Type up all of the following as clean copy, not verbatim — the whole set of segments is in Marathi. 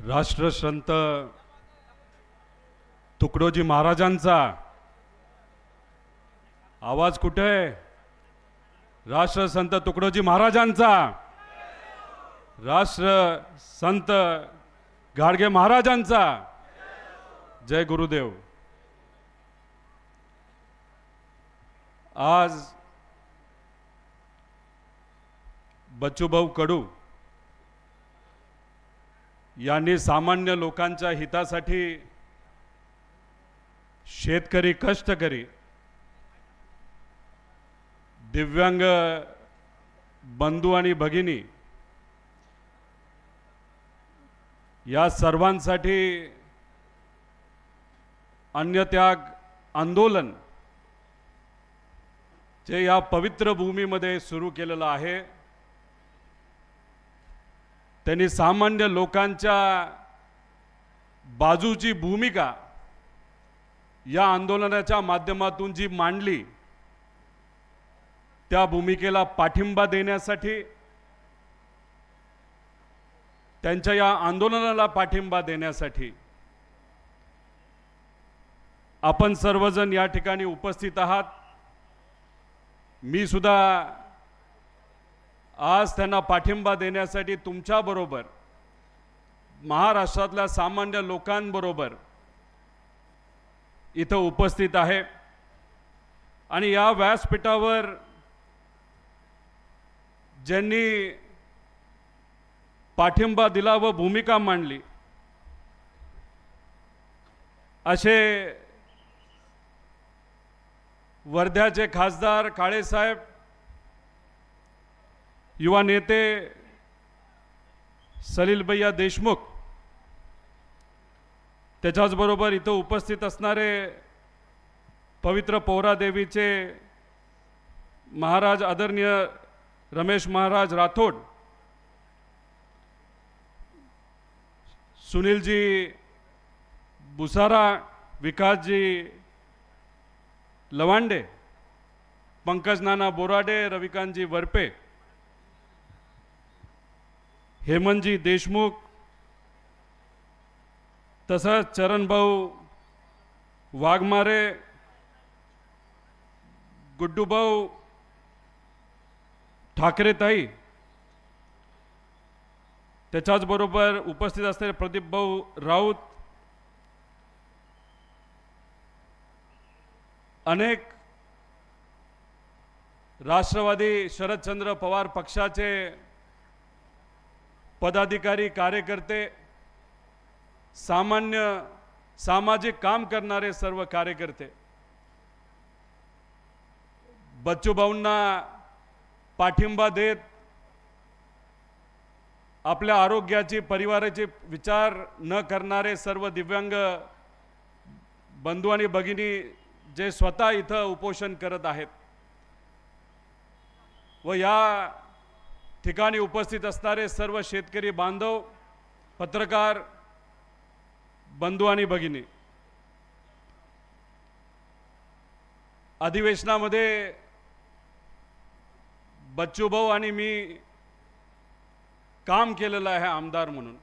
राष्ट्रसंत तुकडोजी महाराजांचा आवाज कुठे आहे? राष्ट्रसंत तुकडोजी महाराजांचा, राष्ट्रसंत गाडगे महाराजांचा जय गुरुदेव। आज बच्चूभाऊ कडू यांनी सामान्य लोकांच्या हितासाठी, शेतकरी, कष्टकरी, दिव्यांग बंधू आणि भगिनी या सर्वांसाठी अन्नत्याग आंदोलन जे या पवित्र भूमीमध्ये सुरू केलेलं आहे, त्यांनी सामान्य लोकांच्या बाजूची भूमिका या आंदोलनाच्या माध्यमातून जी मांडली, त्या भूमिकेला पाठिंबा देण्यासाठी, त्यांच्या या आंदोलनाला पाठिंबा देण्यासाठी आपण सर्वजण या ठिकाणी उपस्थित आहात। मी सुद्धा आज त्यांना पाठिंबा देण्यासाठी तुमच्याबरोबर, महाराष्ट्रातल्या सामान्य लोकांबरोबर इथं उपस्थित आहे। आणि या व्यासपीठावर ज्यांनी पाठिंबा दिला व भूमिका मांडली, असे वर्ध्याचे खासदार काळेसाहेब, युवा नेते सलील भैया देशमुख, त्याच्याचबरोबर इथं उपस्थित असणारे पवित्र पोहरादेवीचे महाराज आदरणीय रमेश महाराज राठोड, सुनीलजी बुसारा, विकासजी लवांडे, पंकज नाना बोराडे, रविकांतजी वरपे, हेमंतजी देशमुख, तसंच चरणभाऊ वाघमारे, गुड्डूभाऊ ठाकरेताई, त्याच्याचबरोबर उपस्थित असलेले प्रदीपभाऊ राऊत, अनेक राष्ट्रवादी शरदचंद्र पवार पक्षाचे पदाधिकारी, कार्यकर्ते, सामान्य सामाजिक काम करणारे सर्व कार्यकर्ते बच्चूभाऊंना पाठिंबा देत आपल्या आरोग्याची, परिवाराचे विचार न करणारे सर्व दिव्यांग बंधू आणि भगिनी जे स्वतः इथं उपोषण करत आहेत, व या ठिकाणी उपस्थित असणारे सर्व शेतकरी बांधव, पत्रकार बंधू आणि भगिनी, अधिवेशनामध्ये बच्चूभाऊ आणि मी काम केलेलं आहे आमदार म्हणून।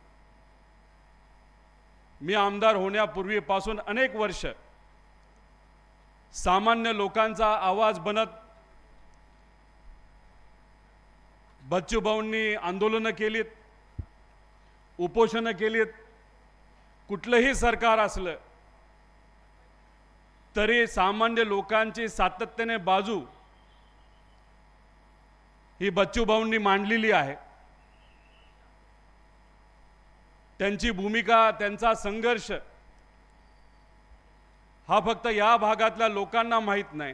मी आमदार होण्यापूर्वीपासून अनेक वर्ष सामान्य लोकांचा आवाज बनत बच्चूभाऊंनी आंदोलनं केलीत, उपोषणं केलीत। कुठलंही सरकार असलं तरी सामान्य लोकांची सातत्याने बाजू ही बच्चूभाऊंनी मांडलेली आहे। त्यांची भूमिका, त्यांचा संघर्ष हा फक्त या भागातल्या लोकांना माहीत नाही,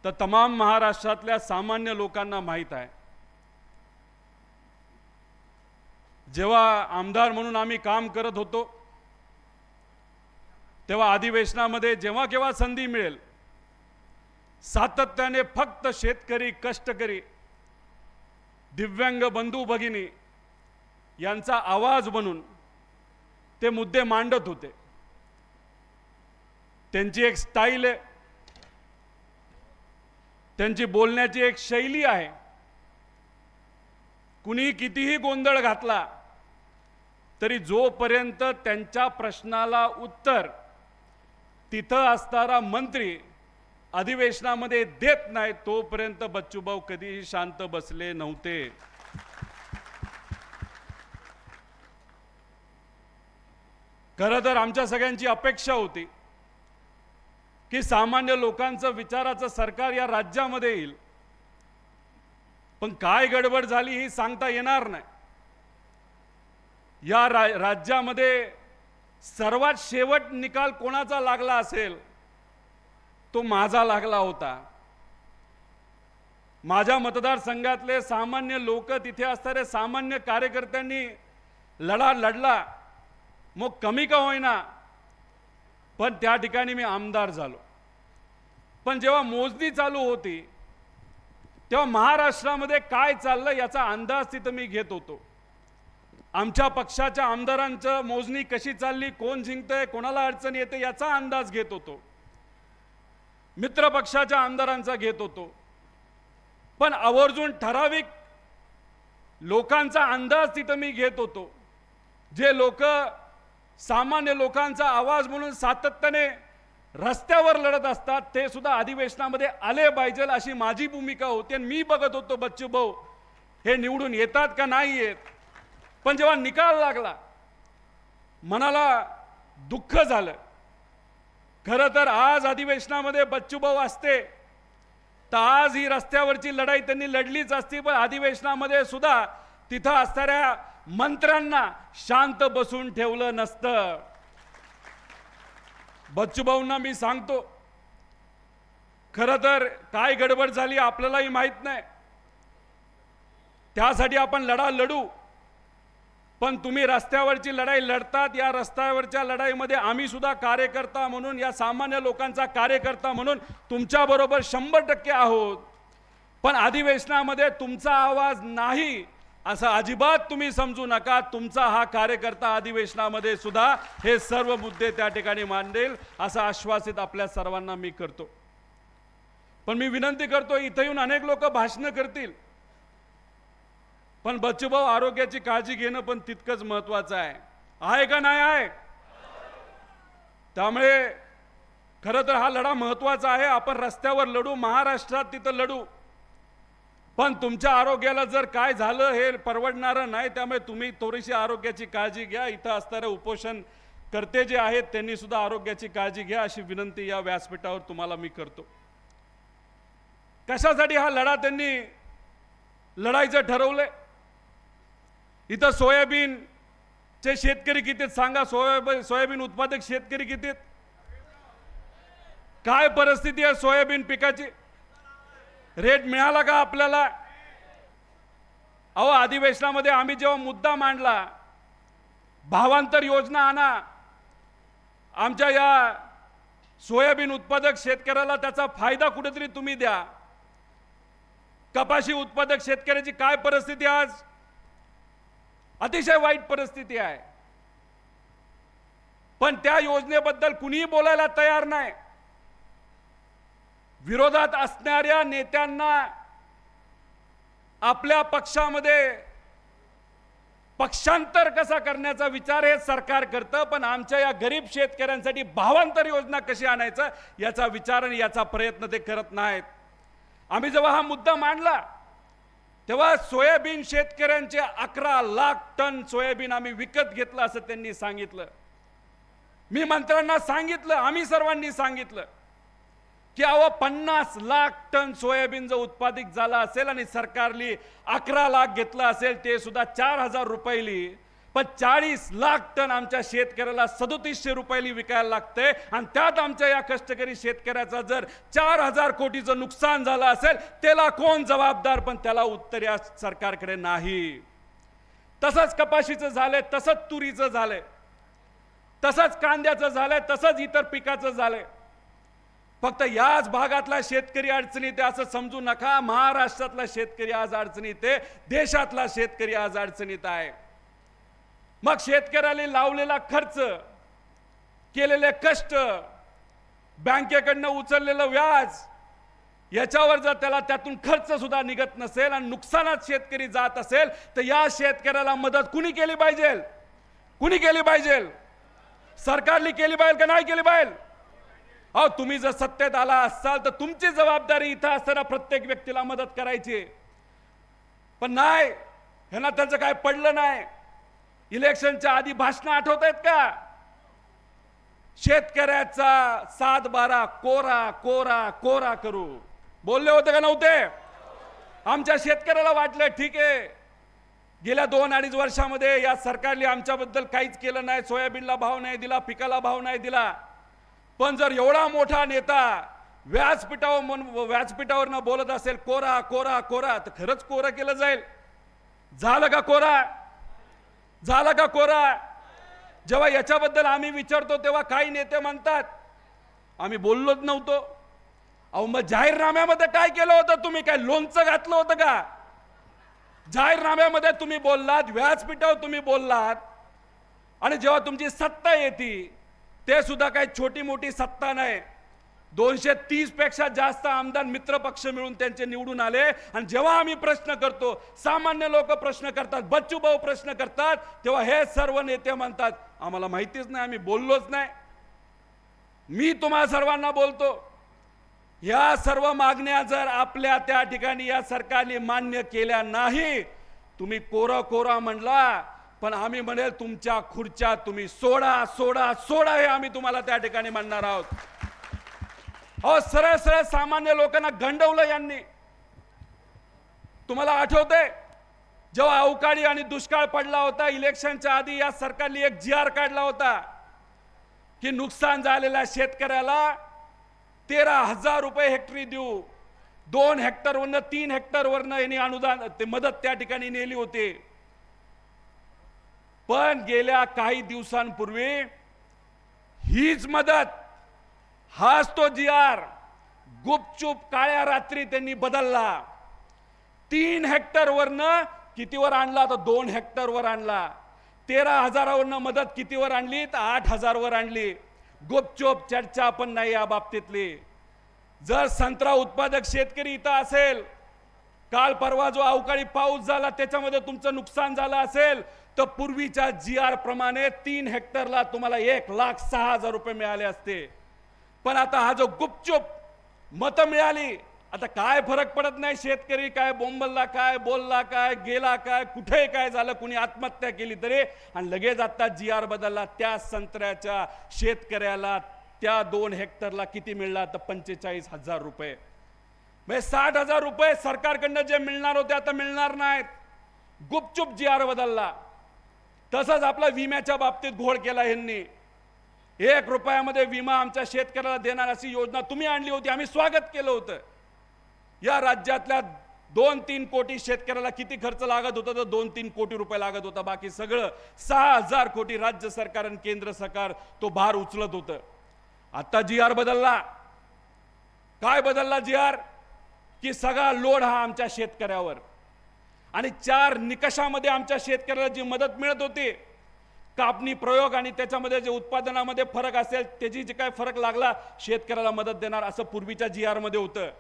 तर तमाम महाराष्ट्रातल्या सामान्य लोकांना माहीत आहे। जेव्हा आमदार म्हणून आम्ही काम करत होतो, तेव्हा अधिवेशनामध्ये जेव्हा केव्हा संधी मिळेल, सातत्याने फक्त शेतकरी, कष्टकरी, दिव्यांग बंधू भगिनी यांचा आवाज बनून ते मुद्दे मांडत होते। त्यांची एक स्टाईल आहे, त्यांची बोलण्याची एक शैली आहे। कुणी कितीही गोंधळ घातला तरी जोपर्यंत त्यांच्या प्रश्नाला उत्तर तिथं असणारा मंत्री अधिवेशनामध्ये देत नाही तोपर्यंत बच्चूभाऊ कधीही शांत बसले नव्हते. खरं तर आमच्या सगळ्यांची अपेक्षा होती की सामान्य लोकांचं विचाराचं सरकार या राज्यामध्ये येईल, पण काय गडबड झाली ही सांगता येणार नाही. या राज्यामध्ये सर्वात शेवट निकाल कोणाचा लागला असेल तो माझा लागला होता. माझ्या मतदारसंघातले सामान्य लोक, तिथे असणारे सामान्य कार्यकर्त्यांनी लढा लढला, मग कमी का होईना, पण त्या ठिकाणी मी आमदार झालो. पण जेव्हा मोजणी चालू होती तेव्हा महाराष्ट्रामध्ये काय चाललं याचा अंदाज तिथं मी घेत होतो. आमच्या पक्षाच्या आमदारांचं मोजणी कशी चालली, कोण जिंकतंय, कोणाला अडचण येते याचा अंदाज घेत होतो. मित्र पक्षाच्या आमदारांचा घेत होतो. पण आवर्जून ठराविक लोकांचा अंदाज तिथं मी घेत होतो. जे लोक सामान्य लोकांचा आवाज म्हणून सातत्याने रस्त्यावर लढत असतात ते सुद्धा अधिवेशनामध्ये आले पाहिजे अशी माझी भूमिका होती. आणि मी बघत होतो बच्चूभाऊ हे निवडून येतात का नाही येत. पण जेव्हा निकाल लागला मनाला दुःख झालं. खरं तर आज अधिवेशनामध्ये बच्चूभाऊ असते तर आज ही रस्त्यावरची लढाई त्यांनी लढलीच असती, पण अधिवेशनामध्ये सुद्धा तिथं असणाऱ्या मंत्र्यांना शांत बसून ठेवलं नसतं. बच्चूभाऊंना मी सांगतो, खरं तर काय गडबड झाली आपल्यालाही माहित नाही, त्यासाठी आपण लढा लढू, पण तुम्ही रस्त्यावरची लढाई लढतात. या रस्त्यावरच्या लढाईमध्ये आम्ही सुद्धा कार्यकर्ता म्हणून, या सामान्य लोकांचा कार्यकर्ता म्हणून तुमच्या बरोबर 100% आहोत. पण अधिवेशनामध्ये तुमचा आवाज नाही असं अजिबात तुम्ही समजू नका. तुमचा हा कार्यकर्ता अधिवेशनामध्ये सुद्धा हे सर्व मुद्दे त्या ठिकाणी मांडेल असं आश्वासित आपल्या सर्वांना मी करतो. पण मी विनंती करतो, इथं येऊन अनेक लोक भाषणं करतील, पण बच्चूभाऊ आरोग्याची काळजी घेणं पण तितकंच महत्वाचं आहे का नाही आहे. त्यामुळे खरं तर हा लढा महत्वाचा आहे. आपण रस्त्यावर लढू, महाराष्ट्रात तिथं लढू, पण तुमच्या आरोग्याला जर काय झालं हे परवडणारं नाही. त्यामुळे तुम्ही थोडीशी आरोग्याची काळजी घ्या. इथं असणारे उपोषण करते जे आहेत त्यांनी सुद्धा आरोग्याची काळजी घ्या अशी विनंती या व्यासपीठावर तुम्हाला मी करतो. कशासाठी हा लढा त्यांनी लढायचं ठरवलंय. इथं सोयाबीनचे शेतकरी किती सांगा, सोयाबीन उत्पादक शेतकरी किती, काय परिस्थिती आहे सोयाबीन पिकाची, रेट मिळाला का आपल्याला. अहो अधिवेशनामध्ये आम्ही जेव्हा मुद्दा मांडला भावांतर योजना आणा, आमच्या या सोयाबीन उत्पादक शेतकऱ्याला त्याचा फायदा कुठेतरी तुम्ही द्या. कपाशी उत्पादक शेतकऱ्याची काय परिस्थिती आज, अतिशय वाईट परिस्थिती आहे. पण त्या योजनेबद्दल कुणीही बोलायला तयार नाही. विरोधात असणाऱ्या नेत्यांना आपल्या पक्षामध्ये पक्षांतर कसा करण्याचा विचार हे सरकार करतं, पण आमच्या या गरीब शेतकऱ्यांसाठी भावांतर योजना कशी आणायचं याचा विचार आणि याचा प्रयत्न ते करत नाहीत. आम्ही जेव्हा हा मुद्दा मांडला तेव्हा सोयाबीन शेतकऱ्यांचे 11 लाख टन सोयाबीन आम्ही विकत घेतलं असं त्यांनी सांगितलं. मी मंत्र्यांना सांगितलं, आम्ही सर्वांनी सांगितलं की अहो 50 लाख टन सोयाबीन जर उत्पादित झाला असेल आणि सरकारली 11 लाख घेतलं असेल ते सुद्धा 4,000 रुपयाली, पण 40 लाख टन आमच्या शेतकऱ्याला 3700 रुपयाली विकायला लागते. आणि त्यात आमच्या या कष्टकरी शेतकऱ्याचा जर 4,000 कोटीचं नुकसान झालं असेल त्याला कोण जबाबदार, पण त्याला उत्तर या सरकारकडे नाही. तसंच कपाशीचं झालंय, तसंच तुरीचं झालंय, तसंच कांद्याचं झालंय, तसंच इतर पिकाचं झालंय. फक्त याच भागातला शेतकरी अडचणीत आहे असं समजू नका. महाराष्ट्रातला शेतकरी आज अडचणीत आहे, देशातला शेतकरी आज अडचणीत आहे. मग शेतकऱ्याला लावलेला खर्च, केलेले कष्ट, बँकेकडनं उचललेलं व्याज याच्यावर जर त्याला त्यातून खर्च सुद्धा निघत नसेल आणि नुकसानात शेतकरी जात असेल तर या शेतकऱ्याला मदत कुणी केली पाहिजे, कुणी केली पाहिजे? सरकारने केली पाहिजे का नाही केली पाहिजे? अहो, तुम्ही जर सत्तेत आला असाल तर तुमची जबाबदारी इथं असताना प्रत्येक व्यक्तीला मदत करायची, पण नाही. ह्यांना त्यांचं काय पडलं नाही. इलेक्शनच्या आधी भाषण आठवत आहेत का? शेतकऱ्याचा 7-12 कोरा कोरा कोरा करू बोलले होते का नव्हते? आमच्या शेतकऱ्याला वाटलं ठीक आहे, गेल्या 2-2.5 वर्षामध्ये या सरकारने आमच्याबद्दल काहीच केलं नाही, सोयाबीनला भाव नाही दिला, पिकाला भाव नाही दिला. पण जर एवढा मोठा नेता व्यासपीठावर बोलत असेल कोरा कोरा कोरा, तर खरंच कोरा केलं जाईल. झालं का कोरा? झालं का कोरा? जेव्हा याच्याबद्दल आम्ही विचारतो तेव्हा काही नेते म्हणतात आम्ही बोललोच नव्हतो. अहो, मग जाहीरनाम्यामध्ये काय केलं होतं तुम्ही? काय लोणचं घातलं होतं का? जाहीरनाम्यामध्ये तुम्ही बोललात, व्यासपीठावर तुम्ही बोललात, आणि जेव्हा तुमची सत्ता येते ते सुद्धा काही छोटी मोठी सत्ता नाही. 230 पेक्षा जास्त आमदार मित्र पक्ष मिळून त्यांचे निवडून आले. आणि जेव्हा आम्ही प्रश्न करतो, सामान्य लोक प्रश्न करतात, बच्चू भाऊ प्रश्न करतात, तेव्हा हे सर्व नेते म्हणतात आम्हाला माहितीच नाही, आम्ही बोललोच नाही. मी तुम्हा सर्वांना बोलतो, या सर्व मागण्या जर आपल्या त्या ठिकाणी या सरकारने मान्य केल्या नाही, तुम्ही कोरा कोरा म्हणला, पण आम्ही म्हणेल तुमच्या खुर्च्या तुम्ही सोडा सोडा सोडा, हे आम्ही तुम्हाला त्या ठिकाणी म्हणणार आहोत. अहो, सरळ सरळ सामान्य लोकांना गंडवलं यांनी. तुम्हाला आठवतंय जेव्हा अवकाळी आणि दुष्काळ पडला होता, इलेक्शनच्या आधी या सरकारने एक GR काढला होता की नुकसान झालेल्या शेतकऱ्याला 13,000 रुपये हेक्टरी देऊ. 2 हेक्टरवरनं 3 हेक्टरवरनं यांनी अनुदान ते मदत त्या ठिकाणी नेली होती. पण गेल्या काही दिवसांपूर्वी हीच मदत, हाच तो GR गुपचूप काळ्या रात्री त्यांनी बदलला. 3 हेक्टरवरनं कितीवर आणला? तर 2 हेक्टरवर आणला. 13,000वरनं मदत कितीवर आणली? तर 8,000वर आणली. गुपचूप चर्चा पण नाही या बाबतीतली. जर संत्रा उत्पादक शेतकरी इथं असेल, काल परवा जो अवकाळी पाऊस झाला त्याच्यामध्ये तुमचं नुकसान झालं असेल, तर पूर्वीच्या GR प्रमाणे 3 हेक्टरला तुम्हाला 1,06,000 रुपये मिळाले असते. पण आता हा जो गुपचूप मतं मिळाली, आता काय फरक पडत नाही. शेतकरी काय बोंबलला, काय बोलला, काय गेला, काय कुठे काय झालं, कुणी आत्महत्या केली तरी, आणि लगेच आता GR बदलला. त्या संत्र्याच्या शेतकऱ्याला त्या 2 हेक्टरला किती मिळला? तर 45,000 रुपये. म्हणजे 60,000 रुपये सरकारकडनं जे मिळणार होते आता मिळणार नाहीत. गुपचूप GR बदलला. तसंच आपला विम्याच्या बाबतीत घोळ केला ह्यांनी. 1 रुपयामध्ये विमा आमच्या शेतकऱ्याला देणार अशी योजना तुम्ही आणली होती, आम्ही स्वागत केलं होतं. या राज्यातल्या 2-3 कोटी शेतकऱ्याला किती खर्च लागत होता? तर 2-3 कोटी रुपये लागत होता. बाकी सगळं 6,000 कोटी राज्य सरकार आणि केंद्र सरकार तो भार उचलत होतं. आता GR बदलला. काय बदलला GR? की सगळा लोड हा आमच्या शेतकऱ्यावर. आणि 4 निकषामध्ये आमच्या शेतकऱ्याला जी मदत मिळत होती, कापणी प्रयोग आणि त्याच्यामध्ये जे उत्पादनामध्ये फरक असेल त्याची जे काय फरक लागला, शेतकऱ्याला मदत देणार असं पूर्वीच्या GR मध्ये होतं.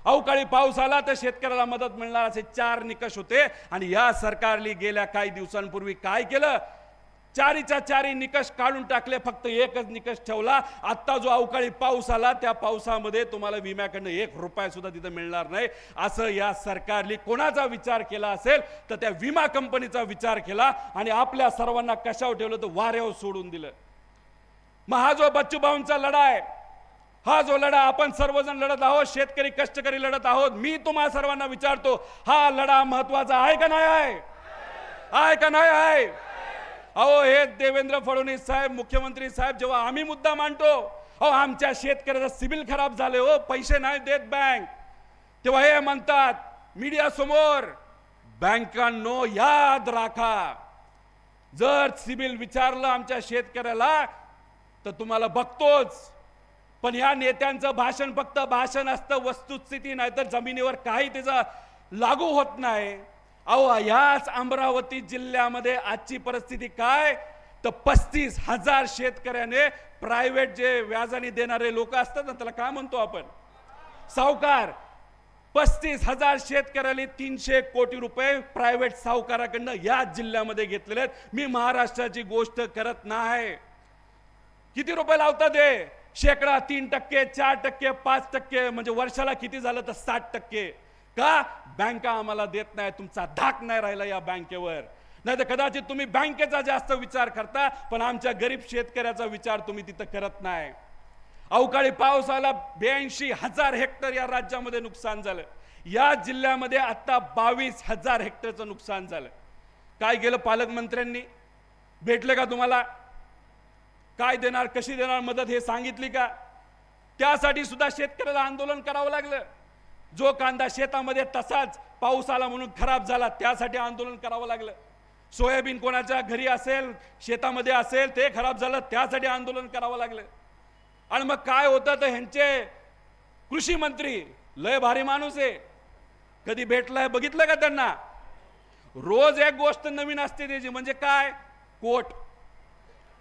अवकाळी पाऊस आला तर शेतकऱ्याला मदत मिळणार असे 4 निकष होते. आणि या सरकारने गेल्या काही दिवसांपूर्वी काय केलं? 4च्या 4 निकष काढून टाकले, फक्त एकच निकष ठेवला. आता जो अवकाळी पाऊस आला त्या पावसामध्ये तुम्हाला विम्याकडनं 1 रुपया सुद्धा तिथं मिळणार नाही. असं या सरकारने कोणाचा विचार केला असेल तर त्या विमा कंपनीचा विचार केला आणि आपल्या सर्वांना कशावर ठेवलं? तर वाऱ्यावर सोडून दिलं. मग हा जो बच्चू भाऊंचा लढा आहे, हा जो लढा आपण सर्वजण लढत आहोत, शेतकरी कष्टकरी लढत आहोत, मी तुम्हा सर्वांना विचारतो, हा लढा महत्वाचा आहे का नाही आहे? आहे का नाही आहे? अहो, हे देवेंद्र फडणवीस साहेब, मुख्यमंत्री साहेब, जेव्हा आम्ही मुद्दा मांडतो, अहो आमच्या शेतकऱ्याचा सिबिल खराब झाले, हो पैसे नाही देत बँक, तेव्हा हे म्हणतात मीडिया समोर, बँकांनो याद राखा, जर सिबिल विचारलं आमच्या शेतकऱ्याला तर तुम्हाला बघतोच. पण या नेत्यांचं भाषण फक्त भाषण असतं, वस्तुस्थिती नाही तर जमिनीवर काही त्याचा लागू होत नाही. अहो, याच अमरावती जिल्ह्यामध्ये आजची परिस्थिती काय? तर 35,000 शेतकऱ्याने प्रायव्हेट जे व्याजाने देणारे लोक असतात ना, त्याला काय म्हणतो आपण? सावकार. 35,000 शेतकऱ्याने 300 कोटी रुपये प्रायव्हेट सावकाराकडनं या जिल्ह्यामध्ये घेतलेले आहेत. मी महाराष्ट्राची गोष्ट करत नाही. किती रुपये लावतात ते? शेकडा 3%, 4%, 5%, म्हणजे वर्षाला किती झालं तर 60%. का? बँका आम्हाला देत नाही. तुमचा धाक नाही राहिला या बँकेवर. नाही तर कदाचित तुम्ही बँकेचा जास्त विचार करता, पण आमच्या गरीब शेतकऱ्याचा विचार तुम्ही तिथं करत नाही. अवकाळी पावसाला 82,000 हेक्टर या राज्यामध्ये नुकसान झालं. या जिल्ह्यामध्ये आता 22,000 हेक्टरचं नुकसान झालं. काय केलं पालकमंत्र्यांनी? भेटले का तुम्हाला? काय देणार, कशी देणार मदत हे सांगितली का? त्यासाठी सुद्धा शेतकऱ्याला आंदोलन करावं लागलं. जो कांदा शेतामध्ये तसाच पाऊस आला म्हणून खराब झाला, त्यासाठी आंदोलन करावं लागलं. सोयाबीन कोणाच्या घरी असेल, शेतामध्ये असेल, ते खराब झालं, त्यासाठी आंदोलन करावं लागलं. आणि मग काय होतं तर ह्यांचे कृषी मंत्री लय भारी माणूस आहे. कधी भेटलाय, बघितलं का त्यांना? रोज एक गोष्ट नवीन असते त्याची. म्हणजे काय? कोट.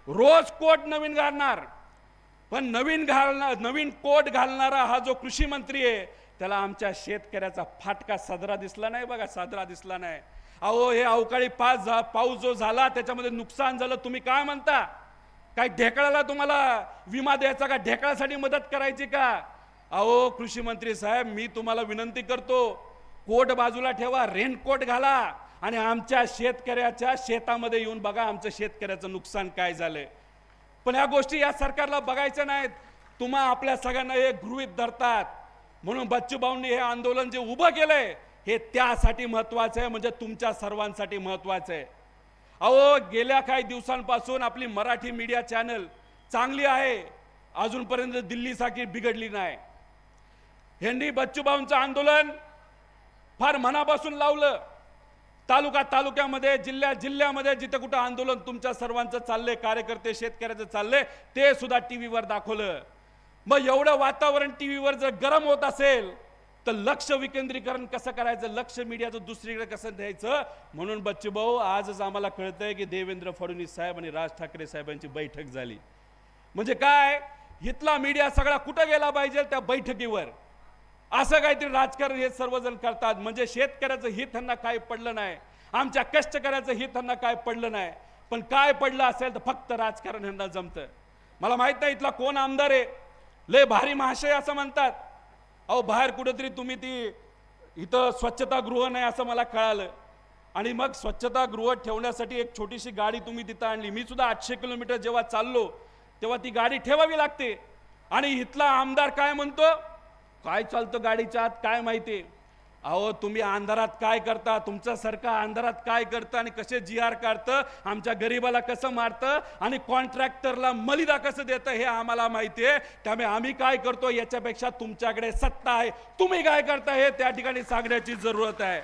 रोज कोट नवीन घालणार. पण नवीन कोट घालणारा हा जो कृषी मंत्री आहे, त्याला आमच्या शेतकऱ्याचा फाटका साजरा दिसला नाही. बघा, साजरा दिसला नाही. अहो, हे अवकाळी पाऊस जो झाला त्याच्यामध्ये नुकसान झालं, तुम्ही काय म्हणता? काय ढेकळाला तुम्हाला विमा द्यायचा का? ढेकळासाठी मदत करायची का? अहो कृषी मंत्री साहेब, मी तुम्हाला विनंती करतो, कोट बाजूला ठेवा, रेनकोट घाला आणि आमच्या शेतकऱ्याच्या शेतामध्ये येऊन बघा आमच्या शेतकऱ्याचं नुकसान काय झालंय. पण ह्या गोष्टी या सरकारला बघायच्या नाहीत. तुम्हा आपल्या सगळ्यांना एक गृहीत धरतात. म्हणून बच्चूभाऊंनी हे आंदोलन जे उभं केलंय हे त्यासाठी महत्वाचं आहे, म्हणजे तुमच्या सर्वांसाठी महत्वाचं आहे. अहो, गेल्या काही दिवसांपासून आपली मराठी मीडिया चॅनल चांगली आहे, अजूनपर्यंत दिल्लीसारखी बिघडली नाही. ह्यांनी बच्चूभाऊंचं आंदोलन फार मनापासून लावलं. तालुक्यामध्ये, जिल्ह्यामध्ये जिथे कुठं आंदोलन तुमच्या सर्वांचं चाललंय, कार्यकर्ते शेतकऱ्याचं चाललंय, ते सुद्धा टीव्हीवर दाखवलं. मग एवढं वातावरण टीव्हीवर जर गरम होत असेल तर लक्ष विकेंद्रीकरण कसं करायचं, लक्ष मीडियाचं दुसरीकडे कसं द्यायचं? म्हणून बच्चूभाऊ, आजच आम्हाला कळतंय की देवेंद्र फडणवीस साहेब आणि राज ठाकरे साहेबांची बैठक झाली. म्हणजे काय? इथला मीडिया सगळा कुठं गेला पाहिजे? त्या बैठकीवर. असं काहीतरी राजकारण हे सर्वजण करतात. म्हणजे शेतकऱ्याचं हित त्यांना काय पडलं नाही, आमच्या कष्टकऱ्याचं हित त्यांना काय पडलं नाही. पण काय पडलं असेल तर फक्त राजकारण ह्यांना जमतं. मला माहित नाही इथला कोण आमदार आहे, लय भारी महाशय असं म्हणतात. अहो, बाहेर कुठेतरी तुम्ही ती इथं स्वच्छतागृह नाही असं मला कळालं, आणि मग स्वच्छतागृह ठेवण्यासाठी एक छोटीशी गाडी तुम्ही तिथं आणली. मी सुद्धा 800 किलोमीटर जेव्हा चाललो तेव्हा ती गाडी ठेवावी लागते. आणि इथला आमदार काय म्हणतो? काय चालतं गाडीच्या आत काय माहिती? अहो, तुम्ही अंधारात काय करता? तुमच्यासारखं अंधारात काय करतं आणि कसे GR काढतं, आमच्या गरीबाला कसं मारतं आणि कॉन्ट्रॅक्टरला मलिदा कसं देतं हे आम्हाला माहिती आहे. त्यामुळे आम्ही काय करतो याच्यापेक्षा तुमच्याकडे सत्ता आहे, तुम्ही काय करता हे त्या ठिकाणी सांगण्याची जरूरत आहे.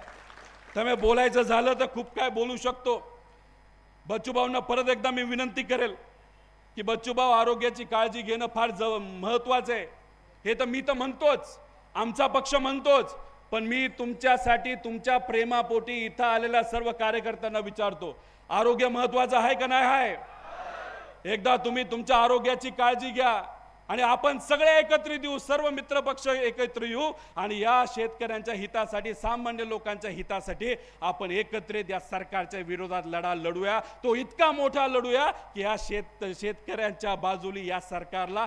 त्यामुळे बोलायचं झालं तर खूप काय बोलू शकतो. बच्चूभाऊंना परत एकदा मी विनंती करेल की बच्चूभाऊ, आरोग्याची काळजी घेणं फार महत्वाचं आहे. हे तर मी तर म्हणतोच, आमचा पक्ष म्हणतोच, पण मी तुमच्यासाठी, तुमच्या प्रेमापोटी इथं आलेल्या सर्व कार्यकर्त्यांना विचारतो, आरोग्य महत्वाचं आहे का नाही आहे? एकदा तुम्ही तुमच्या आरोग्याची काळजी घ्या आणि आपण सगळे एकत्रित येऊ, सर्व मित्र पक्ष एकत्र येऊ आणि या शेतकऱ्यांच्या हितासाठी, सामान्य लोकांच्या हितासाठी आपण एकत्रित या सरकारच्या विरोधात लढा लढूया. तो इतका मोठा लढूया की या शेतकऱ्यांच्या बाजूली या सरकारला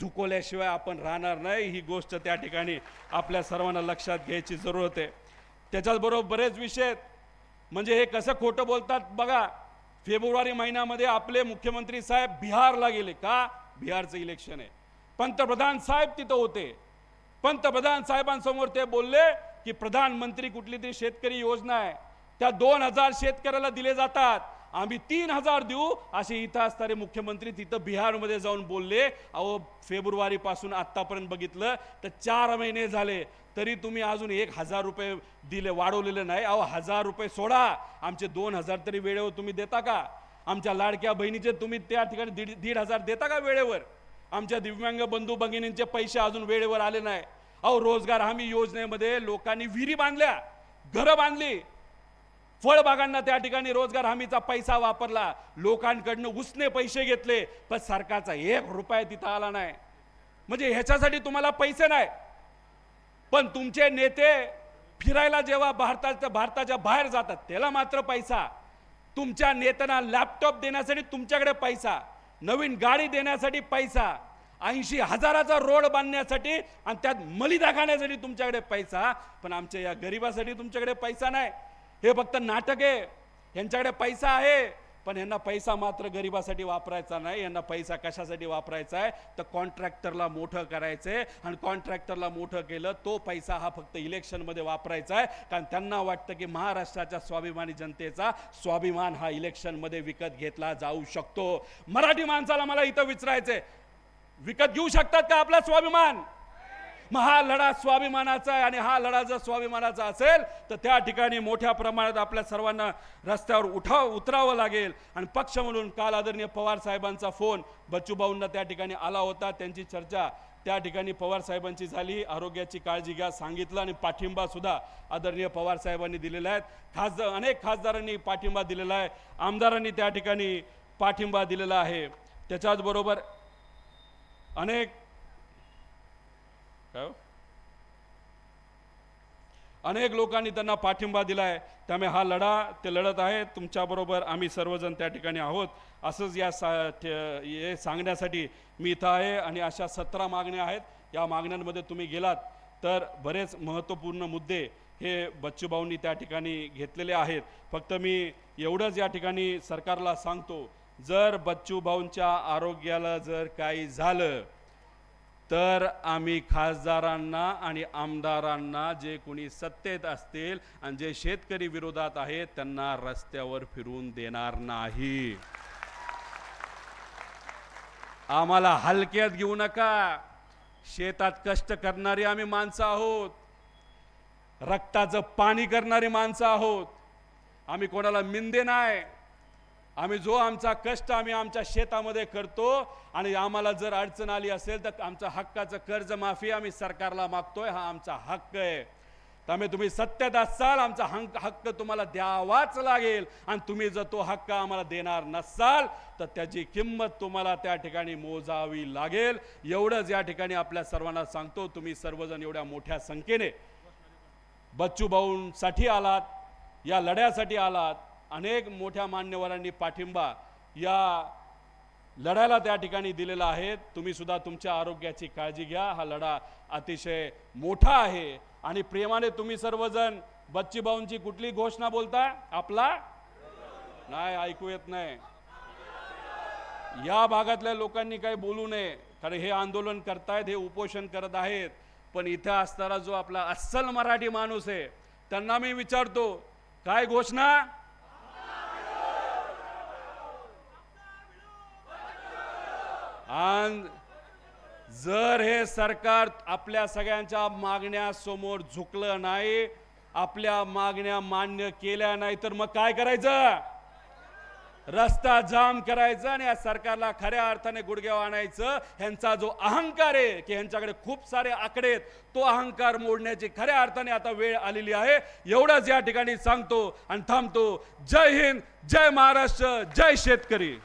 झुकवल्याशिवाय आपण राहणार नाही. ही गोष्ट त्या ठिकाणी आपल्या सर्वांना लक्षात घ्यायची जरूरत आहे. त्याच्याचबरोबर बरेच विषय, म्हणजे हे कसं खोटं बोलतात बघा. फेब्रुवारी महिन्यामध्ये आपले मुख्यमंत्री साहेब बिहारला गेले. का? बिहारचं इलेक्शन आहे. पंतप्रधान साहेब तिथं होते. पंतप्रधान साहेबांसमोर ते बोलले की प्रधानमंत्री कुठली तरी शेतकरी योजना आहे, त्या 2000 शेतकऱ्याला दिले जातात, आम्ही 3000 देऊ, असे इथं असणारे मुख्यमंत्री तिथं बिहारमध्ये जाऊन बोलले. अहो, फेब्रुवारी पासून आतापर्यंत बघितलं तर 4 महिने झाले, तरी तुम्ही अजून 1000 रुपये दिले, वाढवलेले नाही. अहो, 1000 रुपये सोडा, आमचे 2000 तरी वेळेवर तुम्ही देता का? आमच्या लाडक्या बहिणीचे तुम्ही त्या ठिकाणी 1500 देता का वेळेवर? आमच्या दिव्यांग बंधू भगिनींचे पैसे अजून वेळेवर आले नाही. अहो, रोजगार हमी योजनेमध्ये लोकांनी विहिरी बांधल्या, घरं बांधली, फळबागांना त्या ठिकाणी रोजगार हमीचा पैसा वापरला, लोकांकडनं उसने पैसे घेतले, पण सरकारचा 1 रुपया तिथं आला नाही. म्हणजे ह्याच्यासाठी तुम्हाला पैसे नाही. पण तुमचे नेते फिरायला जेव्हा भारताच्या बाहेर जातात त्याला मात्र पैसा, तुमच्या नेत्यांना लॅपटॉप देण्यासाठी तुमच्याकडे पैसा, नवीन गाडी देण्यासाठी पैसा, 80,000चा रोड बांधण्यासाठी आणि त्यात मलिदा खाण्यासाठी तुमच्याकडे पैसा, पण आमच्या या गरिबासाठी तुमच्याकडे पैसा नाही. हे फक्त नाटक आहे. यांच्याकडे पैसा आहे पण यांना पैसा मात्र गरिबासाठी वापरायचा नाही. यांना पैसा कशासाठी वापरायचा आहे तर कॉन्ट्रॅक्टरला मोठं करायचंय, आणि कॉन्ट्रॅक्टरला मोठं केलं तो पैसा हा फक्त इलेक्शनमध्ये वापरायचा आहे. कारण त्यांना वाटतं की महाराष्ट्राच्या स्वाभिमानी जनतेचा स्वाभिमान हा इलेक्शनमध्ये विकत घेतला जाऊ शकतो. मराठी माणसाला मला इथं विचारायचंय, विकत घेऊ शकतात का आपला स्वाभिमान? मग हा लढा स्वाभिमानाचा आहे, आणि हा लढा जर स्वाभिमानाचा असेल तर त्या ठिकाणी मोठ्या प्रमाणात आपल्या सर्वांना रस्त्यावर उतरावं लागेल. आणि पक्ष म्हणून काल आदरणीय पवार साहेबांचा फोन बच्चूभाऊंना त्या ठिकाणी आला होता. त्यांची चर्चा त्या ठिकाणी पवार साहेबांची झाली. आरोग्याची काळजी घ्या सांगितलं, आणि पाठिंबा सुद्धा आदरणीय पवार साहेबांनी दिलेला आहे. अनेक खासदारांनी पाठिंबा दिलेला आहे, आमदारांनी त्या ठिकाणी पाठिंबा दिलेला आहे. त्याच्याचबरोबर अनेक लोकांनी त्यांना पाठिंबा दिलाय. त्यामुळे हा लढा ते लढत आहेत. तुमच्याबरोबर आम्ही सर्वजण त्या ठिकाणी आहोत असंच हे सांगण्यासाठी मी इथं आहे. आणि अशा 17 मागण्या आहेत. या मागण्यांमध्ये तुम्ही गेलात तर बरेच महत्त्वपूर्ण मुद्दे हे बच्चूभाऊंनी त्या ठिकाणी घेतलेले आहेत. फक्त मी एवढंच या ठिकाणी सरकारला सांगतो, जर बच्चूभाऊंच्या आरोग्याला जर काही झालं तर आम्ही खासदारांना आणि आमदारांना, जे कोणी सत्तेत असतील आणि जे शेतकरी विरोधात आहेत, त्यांना रस्त्यावर फिरून देणार नाही. आम्हाला हलक्यात घेऊ नका. शेतात कष्ट करणारी आम्ही माणसं आहोत, रक्ताचं पाणी करणारी माणसं आहोत. आम्ही कोणाला मिंदे नाही. आम्ही जो आमचा कष्ट आम्ही आमच्या शेतामध्ये करतो, आणि आम्हाला जर अडचण आली असेल तर आमचं हक्काचं कर्जमाफी आम्ही सरकारला मागतोय. हा आमचा हक्क आहे. त्यामुळे तुम्ही सत्तेत असाल, आमचा हक्क तुम्हाला द्यावाच लागेल. आणि तुम्ही जर तो हक्क आम्हाला देणार नसाल तर त्याची किंमत तुम्हाला त्या ठिकाणी मोजावी लागेल. एवढंच या ठिकाणी आपल्या सर्वांना सांगतो. तुम्ही सर्वजण एवढ्या मोठ्या संख्येने बच्चूभाऊंसाठी आलात, या लढ्यासाठी आलात. अनेक मोठ्या मान्यवरांनी पाठिंबा या लढ्याला त्या ठिकाणी दिलेला आहे. तुम्ही सुद्धा तुमच्या आरोग्याची काळजी घ्या. हा लढा अतिशय मोठा आहे. आणि प्रेमाने तुम्ही सर्वजण बच्चूभाऊंची कुठली घोषणा बोलता? आपला नाही, ऐकू येत नाही. या भागातल्या लोकांनी काही बोलू नये, कारण हे आंदोलन करतायत, हे उपोषण करत आहेत. पण इथं असणारा जो आपला अस्सल मराठी माणूस आहे त्यांना मी विचारतो, काय घोषणा? आणि जर हे सरकार आपल्या सगळ्यांच्या मागण्या समोर झुकलं नाही, आपल्या मागण्या मान्य केल्या नाही, तर मग काय करायचं? रस्ता जाम करायचा आणि या सरकारला खऱ्या अर्थाने गुडघ्यावर आणायचं. ह्यांचा जो अहंकार आहे की ह्यांच्याकडे खूप सारे आकडे आहेत, तो अहंकार मोडण्याची खऱ्या अर्थाने आता वेळ आलेली आहे. एवढंच या ठिकाणी सांगतो आणि थांबतो. जय हिंद, जय महाराष्ट्र, जय शेतकरी.